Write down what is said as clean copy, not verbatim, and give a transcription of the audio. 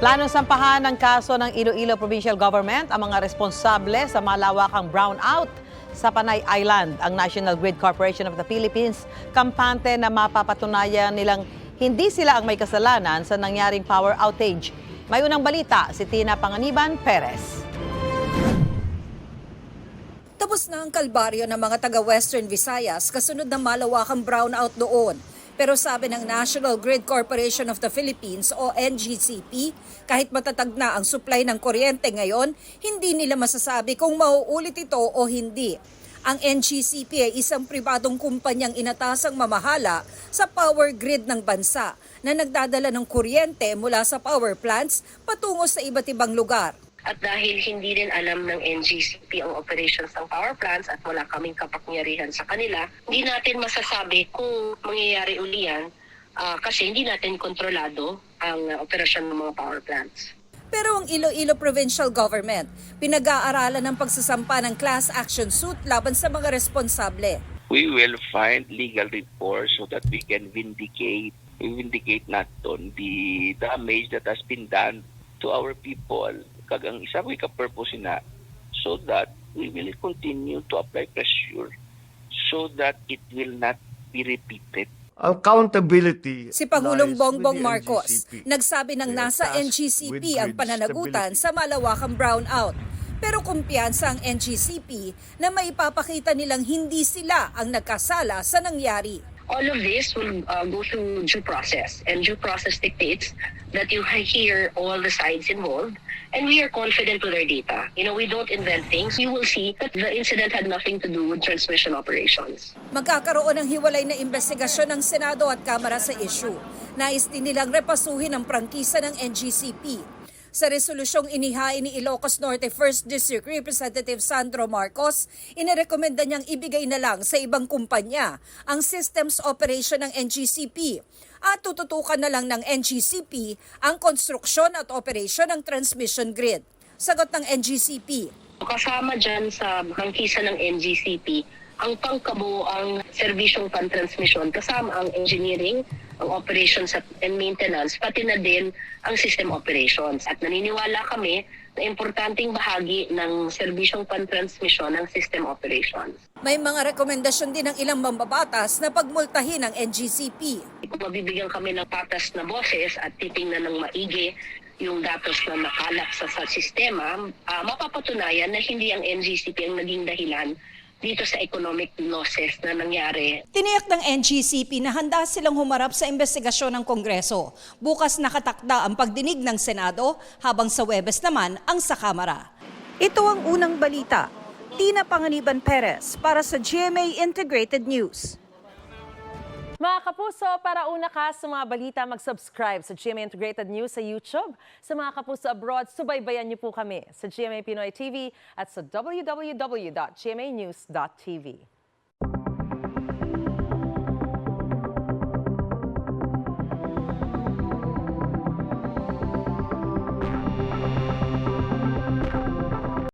Planong sampahan ng kaso ng Iloilo Provincial Government ang mga responsable sa malawakang brownout sa Panay Island. Ang National Grid Corporation of the Philippines kampante na mapapatunayan nilang hindi sila ang may kasalanan sa nangyaring power outage. May unang balita si Tina Panganiban Perez. Tapos na ang kalbaryo ng mga taga-Western Visayas kasunod ng malawakang brownout doon. Pero sabi ng National Grid Corporation of the Philippines o NGCP, kahit matatag na ang supply ng kuryente ngayon, hindi nila masasabi kung mauulit ito o hindi. Ang NGCP ay isang pribadong kumpanyang inatasang mamahala sa power grid ng bansa na nagdadala ng kuryente mula sa power plants patungo sa iba't ibang lugar. At dahil hindi rin alam ng NGCP ang operations ng power plants at wala kaming kapangyarihan sa kanila, hindi natin masasabi kung mangyayari uli yan kasi hindi natin kontrolado ang operasyon ng mga power plants. Pero ang Iloilo Provincial Government, pinag-aaralan ng pagsasampa ng class action suit laban sa mga responsable. We will find legal recourse so that we can vindicate not on the damage that has been done to our people. Kagang isa ko ka-purpose na so that we will continue to apply pressure so that it will not be repeated. Accountability. Si Pangulong lies Bongbong with the Marcos NGCP. nagsabi ng nasa Tasked NGCP with ang grid pananagutan stability. sa malawakang brownout. Pero kumpiyansa ang NGCP na maipapakita nilang hindi sila ang nagkasala sa nangyari. All of this will go through due process, and due process dictates that you hear all the sides involved, and we are confident with our data. We don't invent things. You will see that the incident had nothing to do with transmission operations. Magkakaroon ng hiwalay na investigasyon ng Senado at Kamara sa issue. Nais din nilang repasuhin ang prangkisa ng NGCP. Sa resolusyong inihain ni Ilocos Norte 1st District Representative Sandro Marcos, inirekomenda niyang ibigay na lang sa ibang kumpanya ang systems operation ng NGCP at tututukan na lang ng NGCP ang konstruksyon at operation ng transmission grid. Sagot ng NGCP. Kasama dyan sa prangkisa ng NGCP ang pangkabuoang serbisyong pan-transmission kasama ang engineering, ang operations and maintenance, pati na din ang system operations. At naniniwala kami na importanteng bahagi ng serbisyong pan-transmission ng system operations. May mga rekomendasyon din ng ilang mambabatas na pagmultahin ng NGCP. Kung mabibigyan kami ng patas na boses at titingnan ng maigi yung datos na nakalap sa sistema, mapapatunayan na hindi ang NGCP ang naging dahilan dito sa economic losses na nangyari. Tiniyak ng NGCP na handa silang humarap sa investigasyon ng Kongreso. Bukas nakatakda ang pagdinig ng Senado habang sa Huwebes naman ang sa Kamara. Ito ang unang balita. Tina Panganiban Perez para sa GMA Integrated News. Mga kapuso, para una ka sa mga balita, mag-subscribe sa GMA Integrated News sa YouTube. Sa mga kapuso abroad, subaybayan niyo po kami sa GMA Pinoy TV at sa www.gmanews.tv.